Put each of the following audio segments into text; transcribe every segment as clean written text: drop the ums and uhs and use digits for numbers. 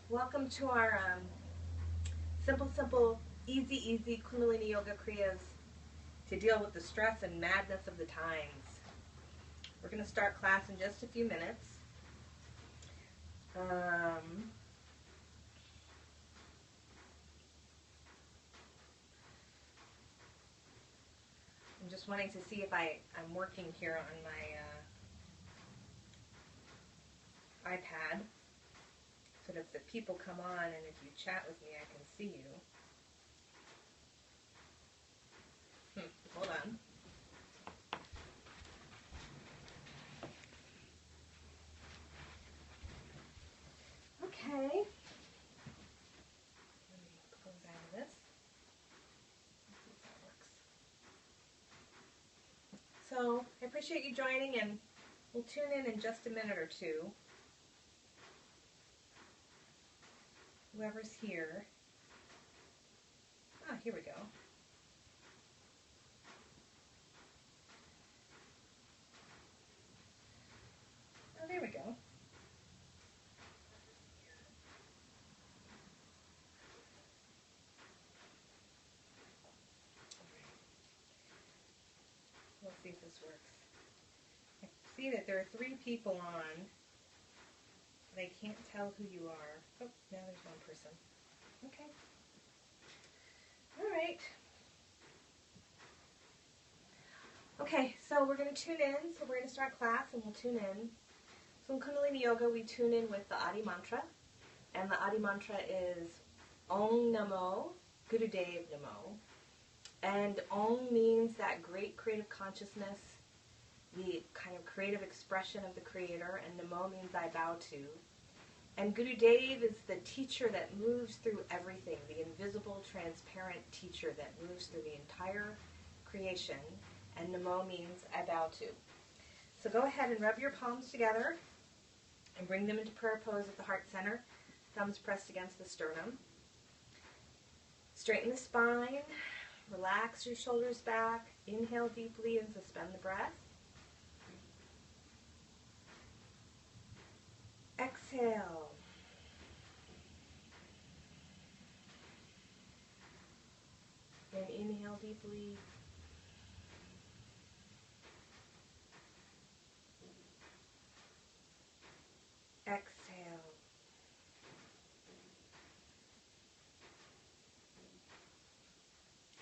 Welcome to our simple, easy Kundalini Yoga Kriyas to deal with the stress and madness of the times. We're going to start class in just a few minutes. I'm just wanting to see if I'm working here on my iPad. So that if the people come on and if you chat with me, I can see you. Hold on. Okay. Let me close out of this. Let's see if that works. So I appreciate you joining, and we'll tune in just a minute or two. Whoever's here. Ah, here we go. Oh, there we go. We'll see if this works. I see that there are 3 people on, but I can't tell who you are. Oh, now there's 1 person. Okay. All right. Okay, so we're going to tune in. So we're going to start class and we'll tune in. So in Kundalini Yoga, we tune in with the Adi Mantra. And the Adi Mantra is Om Namo Gurudev Namo. And Om means that great creative consciousness, the kind of creative expression of the Creator, and Namo means I bow to. And Gurudev is the teacher that moves through everything, the invisible, transparent teacher that moves through the entire creation. And Namo means I bow to. So go ahead and rub your palms together and bring them into prayer pose at the heart center. Thumbs pressed against the sternum. Straighten the spine. Relax your shoulders back. Inhale deeply and suspend the breath. Exhale. And inhale deeply. Exhale.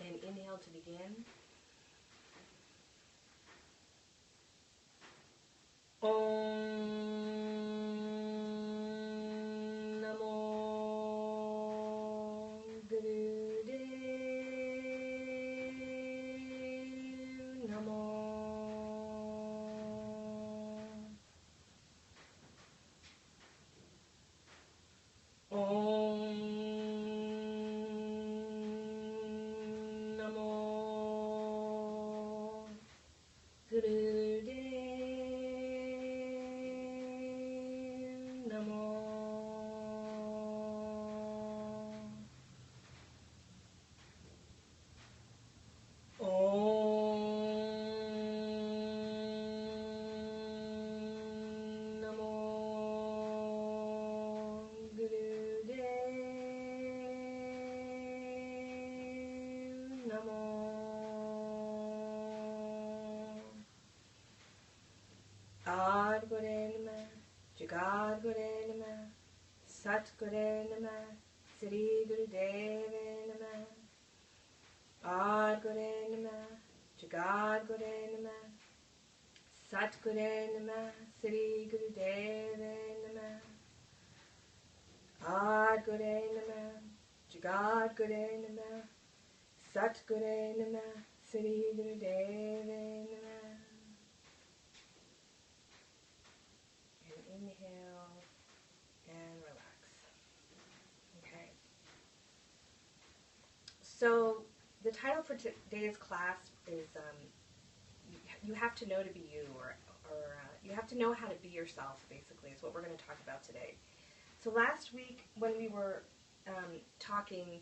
And inhale to begin. Om Namo Gurudev Namo. Om Namo Gurudev Namo. Om Namo Gurudev Namo. Ad Gure Namah, Jagad Gure Namah, Sat Gure Namah, Sri Gurudev Namah. Ad Gure Namah, Jagad Gure Namah, Sat Gure Namah, Sri Gurudev Namah. Ad Gure Namah, Jagad Gure Namah, Sat Gure Namah, Sri Gurudev Namah. And inhale and relax. Okay. So the title for today's class is you have to know to be you, or you have to know how to be yourself, basically, is what we're going to talk about today. So last week when we were talking,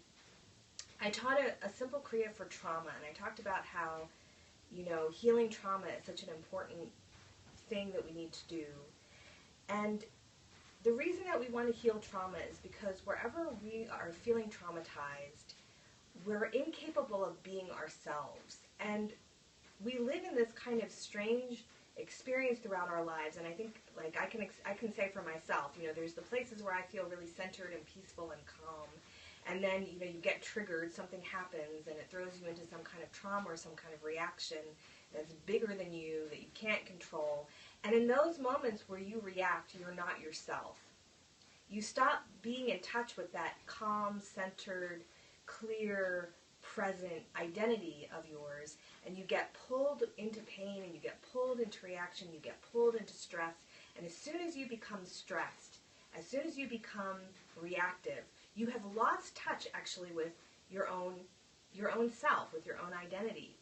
I taught a simple Kriya for trauma, and I talked about how, healing trauma is such an important thing that we need to do. And the reason that we want to heal trauma is because wherever we are feeling traumatized, we're incapable of being ourselves. And we live in this kind of strange experience throughout our lives. And I think, like, I can say for myself, you know, there's the places where I feel really centered and peaceful and calm. And then, you know, you get triggered, something happens, and it throws you into some kind of trauma or some kind of reaction that's bigger than you, that you can't control. And in those moments where you react, you're not yourself. You stop being in touch with that calm, centered, clear, present identity of yours, and you get pulled into pain, and you get pulled into reaction, you get pulled into stress. And as soon as you become stressed, as soon as you become reactive, you have lost touch actually with your own self, with your own identity.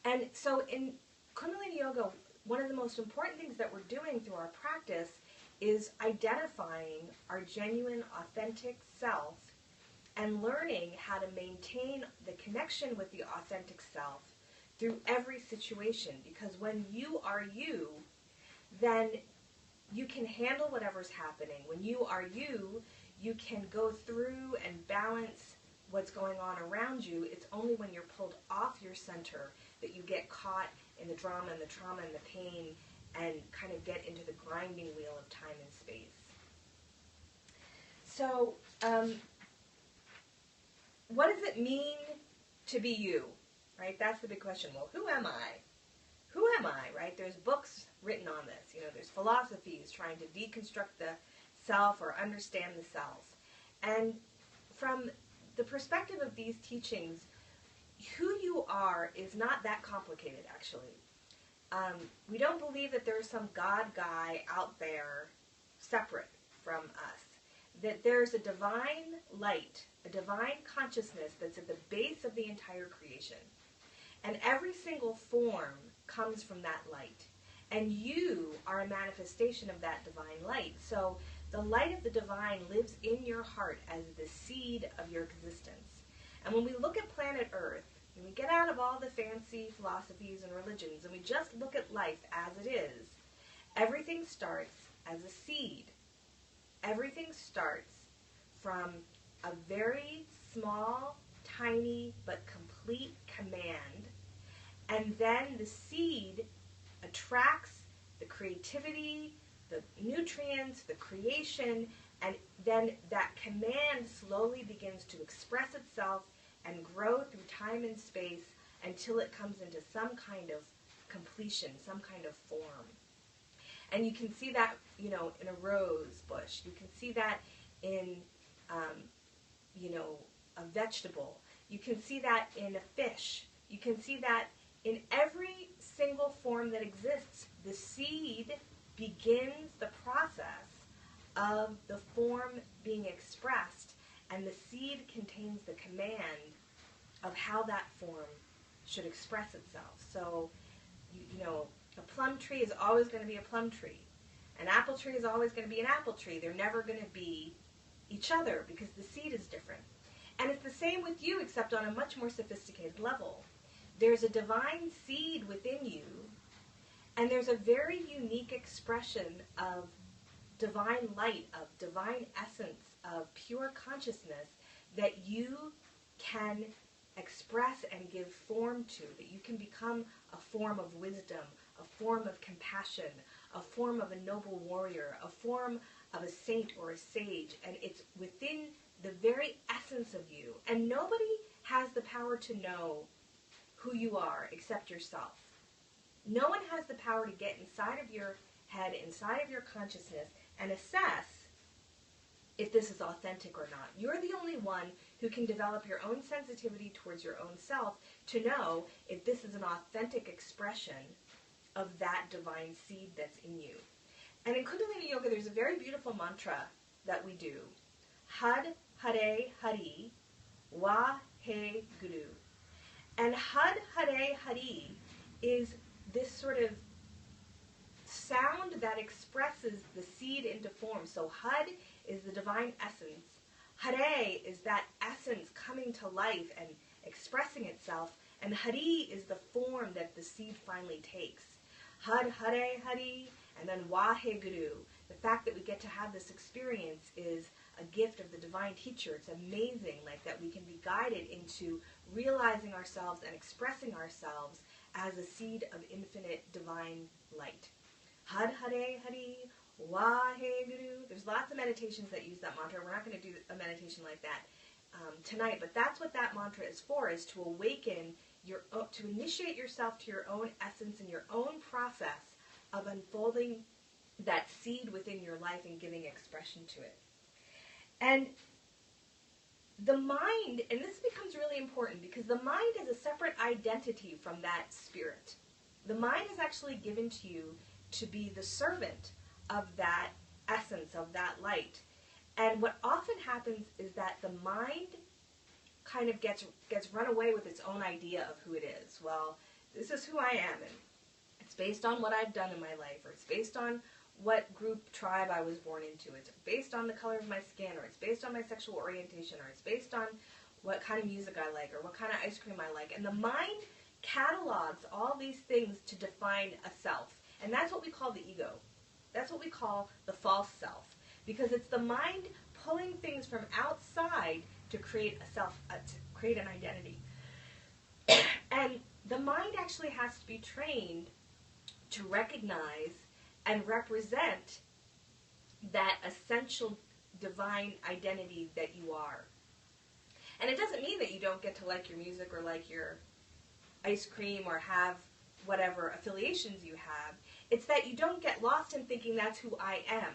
And so in Kundalini Yoga, one of the most important things that we're doing through our practice is identifying our genuine, authentic self and learning how to maintain the connection with the authentic self through every situation. Because when you are you, then you can handle whatever's happening. When you are you, you can go through and balance what's going on around you. It's only when you're pulled off your center that you get caught in the drama and the trauma and the pain and kind of get into the grinding wheel of time and space. So, what does it mean to be you? Right? That's the big question. Well, who am I? Who am I? Right? There's books written on this. You know, there's philosophies trying to deconstruct the self or understand the self. And from the perspective of these teachings, who you are is not that complicated, actually. We don't believe that there's some God guy out there separate from us. That there's a divine light, a divine consciousness that's at the base of the entire creation. And every single form comes from that light. And you are a manifestation of that divine light. So the light of the divine lives in your heart as the seed of your existence. And when we look at planet Earth, and we get out of all the fancy philosophies and religions, and we just look at life as it is, everything starts as a seed. Everything starts from a very small, tiny, but complete command, and then the seed attracts the creativity, the nutrients, the creation, and then that command slowly begins to express itself and grow through time and space until it comes into some kind of completion, some kind of form. And you can see that, you know, in a rose bush. You can see that in, you know, a vegetable. You can see that in a fish. You can see that in every single form that exists. The seed begins the process of the form being expressed, and the seed contains the command of how that form should express itself. So, you know, a plum tree is always going to be a plum tree. An apple tree is always going to be an apple tree. They're never going to be each other because the seed is different. And it's the same with you, except on a much more sophisticated level. There's a divine seed within you, and there's a very unique expression of divine light, of divine essence, of pure consciousness that you can express and give form to, that you can become a form of wisdom, a form of compassion, a form of a noble warrior, a form of a saint or a sage, and it's within the very essence of you. And nobody has the power to know who you are except yourself. No one has the power to get inside of your head, inside of your consciousness, and assess if this is authentic or not. You're the only one who can develop your own sensitivity towards your own self to know if this is an authentic expression of that divine seed that's in you. And in Kundalini Yoga, there's a very beautiful mantra that we do. Had, Hare, Hari, Wa, He, Guru. And Had, Hare, Hari is this sort of sound that expresses the seed into form. So Had is the divine essence. Hare is that essence coming to life and expressing itself. And Hari is the form that the seed finally takes. Had, Hare, Hari, and then Waheguru, The fact that we get to have this experience is a gift of the divine teacher. It's amazing, like, that we can be guided into realizing ourselves and expressing ourselves as a seed of infinite divine light. Had Hare Hari, Waheguru. There's lots of meditations that use that mantra. We're not going to do a meditation like that tonight, but that's what that mantra is for, is to awaken to initiate yourself to your own essence and your own process of unfolding that seed within your life and giving expression to it. And the mind, and this becomes really important because the mind is a separate identity from that spirit. The mind is actually given to you to be the servant of that essence, of that light. And what often happens is that the mind kind of gets run away with its own idea of who it is. Well, this is who I am, and it's based on what I've done in my life, or it's based on what group, tribe I was born into. It's based on the color of my skin, or it's based on my sexual orientation, or it's based on what kind of music I like, or what kind of ice cream I like. And the mind catalogs all these things to define a self. And that's what we call the ego. That's what we call the false self. Because it's the mind pulling things from outside to create a self, to create an identity. And the mind actually has to be trained to recognize and represent that essential divine identity that you are. And it doesn't mean that you don't get to like your music or like your ice cream or have whatever affiliations you have. It's that you don't get lost in thinking that's who I am.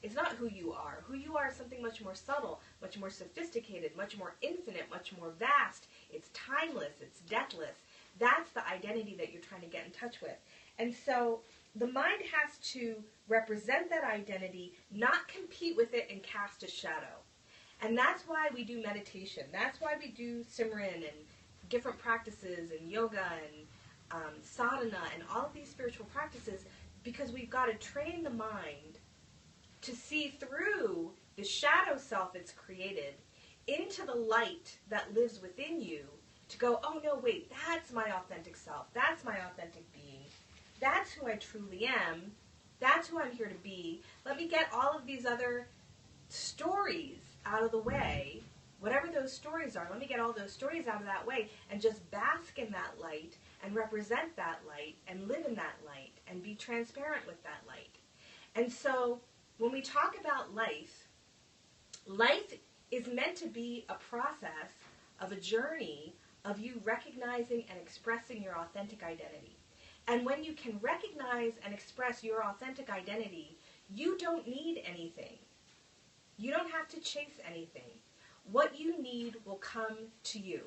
It's not who you are. Who you are is something much more subtle, much more sophisticated, much more infinite, much more vast. It's timeless. It's deathless. That's the identity that you're trying to get in touch with. And so the mind has to represent that identity, not compete with it and cast a shadow. And that's why we do meditation. That's why we do Simran and different practices and yoga and sadhana and all of these spiritual practices, because we've got to train the mind to see through the shadow self it's created into the light that lives within you, to go, oh no, wait, that's my authentic self. That's my authentic being. That's who I truly am. That's who I'm here to be. Let me get all of these other stories out of the way, whatever those stories are. Let me get all those stories out of that way and just bask in that light and represent that light and live in that light and be transparent with that light. And so when we talk about life, life is meant to be a process of a journey of you recognizing and expressing your authentic identity. And when you can recognize and express your authentic identity, you don't need anything. You don't have to chase anything. What you need will come to you.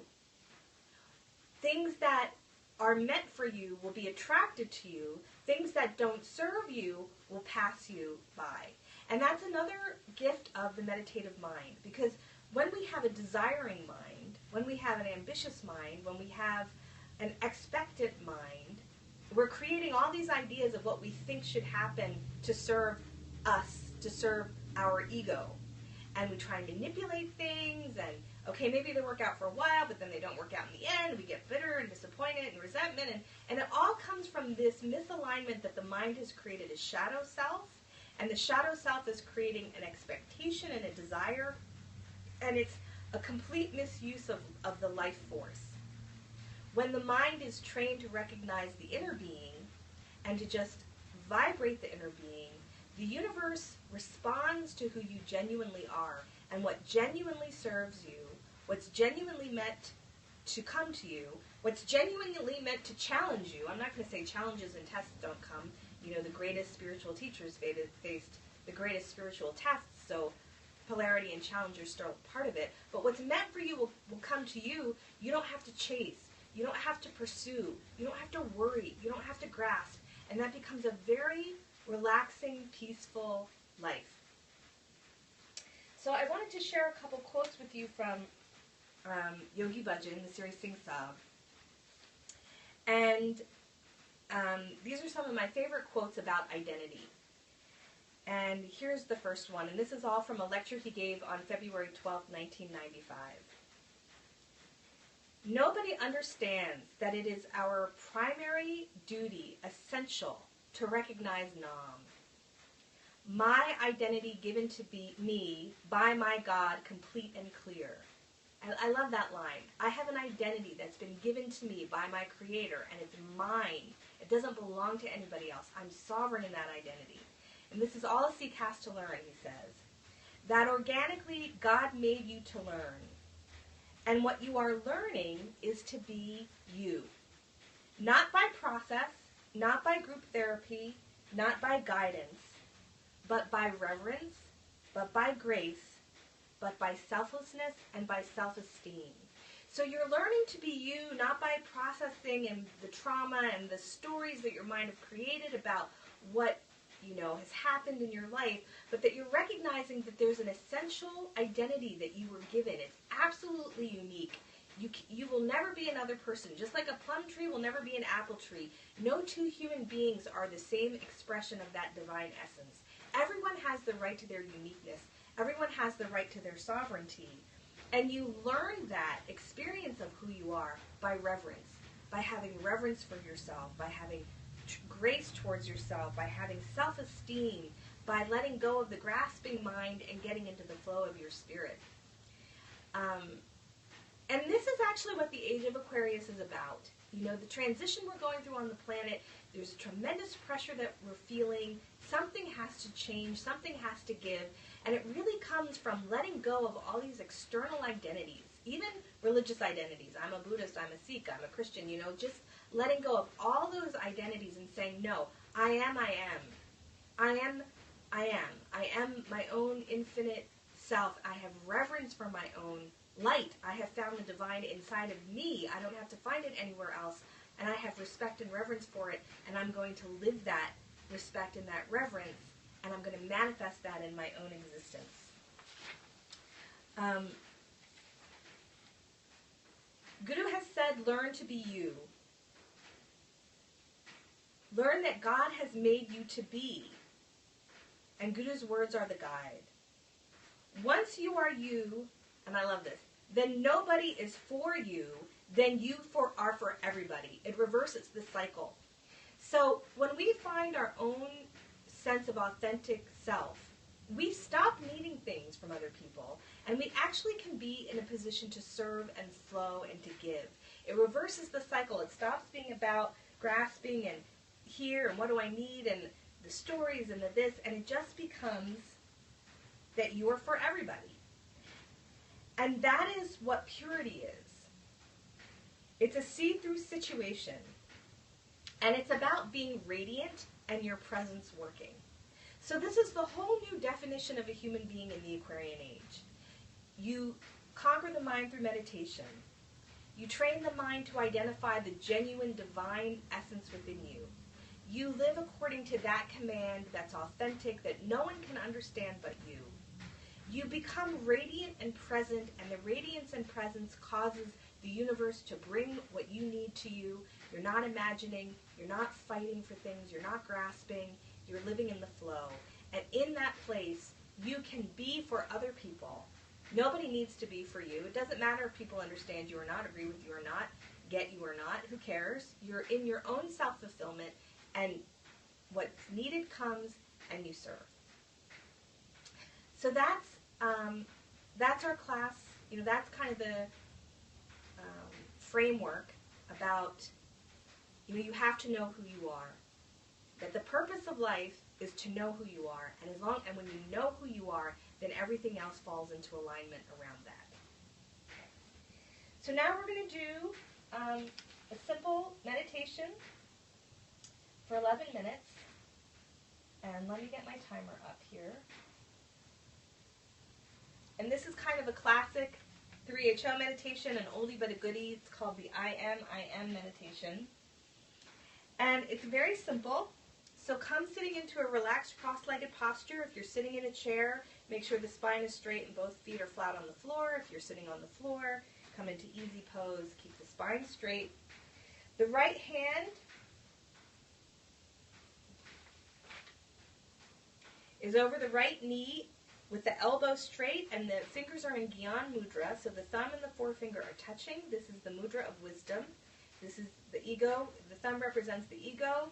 Things that are meant for you will be attracted to you. Things that don't serve you will pass you by. And that's another gift of the meditative mind, because when we have a desiring mind, when we have an ambitious mind, when we have an expectant mind, we're creating all these ideas of what we think should happen to serve us, to serve our ego. And we try and manipulate things, and okay, maybe they work out for a while, but then they don't work out in the end. We get bitter and disappointed and resentment, and it all comes from this misalignment that the mind has created a shadow self, and the shadow self is creating an expectation and a desire, and it's a complete misuse of the life force. When the mind is trained to recognize the inner being and to just vibrate the inner being, the universe responds to who you genuinely are and what genuinely serves you, what's genuinely meant to come to you, what's genuinely meant to challenge you. I'm not going to say challenges and tests don't come. You know, the greatest spiritual teachers faced the greatest spiritual tests, so polarity and challenge are still part of it. But what's meant for you will come to you. You don't have to chase. You don't have to pursue. You don't have to worry. You don't have to grasp. And that becomes a very relaxing, peaceful life. So I wanted to share a couple quotes with you from Yogi Bhajan, the series Sing Sab. And these are some of my favorite quotes about identity. And here's the first one, and this is all from a lecture he gave on February 12, 1995. Nobody understands that it is our primary duty, essential, to recognize Nam. my identity given to me by my God, complete and clear. I love that line. I have an identity that's been given to me by my Creator, and it's mine. It doesn't belong to anybody else. I'm sovereign in that identity. And this is all a seek has to learn, he says. That organically God made you to learn. And what you are learning is to be you. Not by process, not by group therapy, not by guidance, but by reverence, but by grace, but by selflessness and by self-esteem. So you're learning to be you, not by processing and the trauma and the stories that your mind have created about what, has happened in your life, but that you're recognizing that there's an essential identity that you were given. It's absolutely unique. You will never be another person. Just like a plum tree will never be an apple tree. No two human beings are the same expression of that divine essence. Everyone has the right to their uniqueness. Everyone has the right to their sovereignty. And you learn that experience of who you are by reverence, by having reverence for yourself, by having grace towards yourself, by having self-esteem, by letting go of the grasping mind and getting into the flow of your spirit. And this is actually what the Age of Aquarius is about. The transition we're going through on the planet, there's a tremendous pressure that we're feeling. Something has to change. Something has to give. And it really comes from letting go of all these external identities, even religious identities. I'm a Buddhist, I'm a Sikh, I'm a Christian, just letting go of all those identities and saying, no, I am my own infinite self. I have reverence for my own light. I have found the divine inside of me. I don't have to find it anywhere else. And I have respect and reverence for it. And I'm going to live that respect and that reverence. And I'm going to manifest that in my own existence. Guru has said, learn to be you. Learn that God has made you to be. And Guru's words are the guide. Once you are you, and I love this, then nobody is for you, then you are for everybody. It reverses the cycle. So when we find our own sense of authentic self, we stop needing things from other people, and we actually can be in a position to serve and flow and to give. It reverses the cycle. It stops being about grasping and here and what do I need and the stories and the this, and it just becomes that you're for everybody. And that is what purity is. It's a see-through situation. And it's about being radiant and your presence working. So this is the whole new definition of a human being in the Aquarian age. You conquer the mind through meditation. You train the mind to identify the genuine divine essence within you. You live according to that command that's authentic, that no one can understand but you. You become radiant and present, and the radiance and presence causes the universe to bring what you need to you. You're not imagining, you're not fighting for things, you're not grasping, you're living in the flow. And in that place, you can be for other people. Nobody needs to be for you. It doesn't matter if people understand you or not, agree with you or not, get you or not, who cares? You're in your own self-fulfillment, and what's needed comes and you serve. So that's our class. That's kind of the framework about, you have to know who you are. That the purpose of life is to know who you are, and when you know who you are, then everything else falls into alignment around that. So now we're going to do a simple meditation for 11 minutes. And let me get my timer up here. And this is kind of a classic 3HO meditation, an oldie but a goodie. It's called the I am meditation. And it's very simple. So come sitting into a relaxed cross-legged posture. If you're sitting in a chair, make sure the spine is straight and both feet are flat on the floor. If you're sitting on the floor, come into easy pose. Keep the spine straight. The right hand is over the right knee with the elbow straight, and the fingers are in Gyan Mudra, so the thumb and the forefinger are touching. This is the mudra of wisdom. This is the ego. The thumb represents the ego.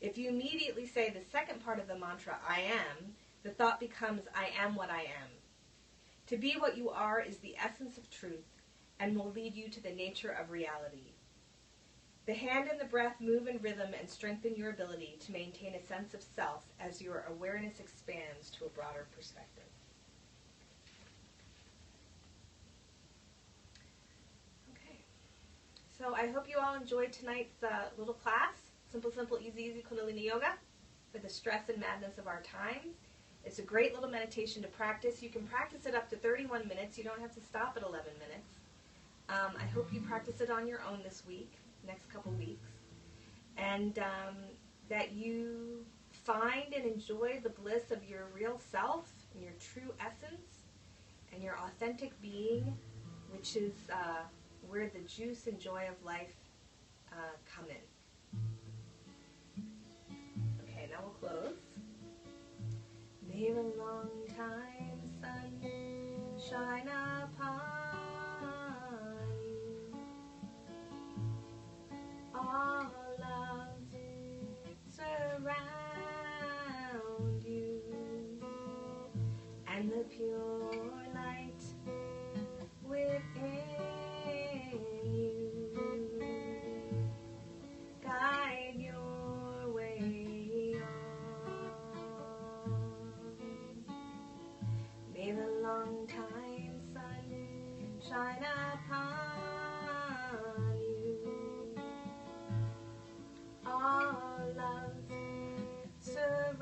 If you immediately say the second part of the mantra, I am, the thought becomes, I am what I am. To be what you are is the essence of truth and will lead you to the nature of reality. The hand and the breath move in rhythm and strengthen your ability to maintain a sense of self as your awareness expands to a broader perspective. Okay, so I hope you all enjoyed tonight's little class, Simple, Simple, Easy, Easy Kundalini Yoga for the stress and madness of our time. It's a great little meditation to practice. You can practice it up to 31 minutes. You don't have to stop at 11 minutes. I hope you practice it on your own this week, next couple weeks, and that you find and enjoy the bliss of your real self and your true essence and your authentic being, which is where the juice and joy of life come in. Okay, now we'll close. May the long time sun shine upon you. All love surround you, and the pure light within you guide your way on. May the long time sun shine upon you. All love surround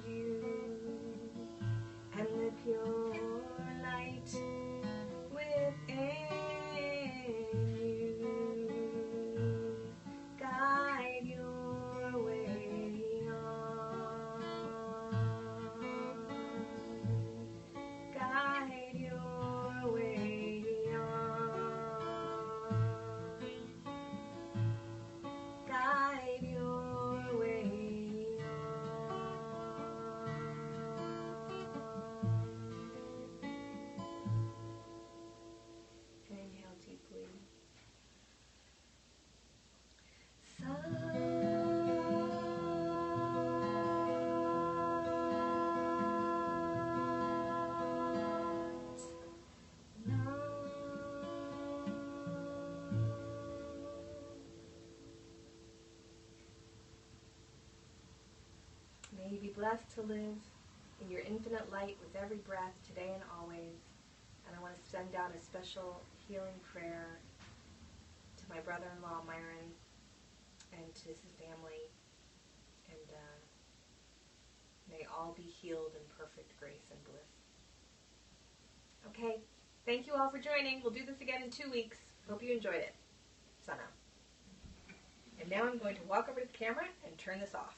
you, and the pure light within you guide your way on. Guide your way on. Guide your way on. And inhale deeply. May you be blessed to live in your infinite light with every breath, today and always. And I want to send out a special healing prayer to my brother-in-law, Myron, and to his family. And may all be healed in perfect grace and bliss. Okay, thank you all for joining. We'll do this again in 2 weeks. Hope you enjoyed it. Sana. And now I'm going to walk over to the camera and turn this off.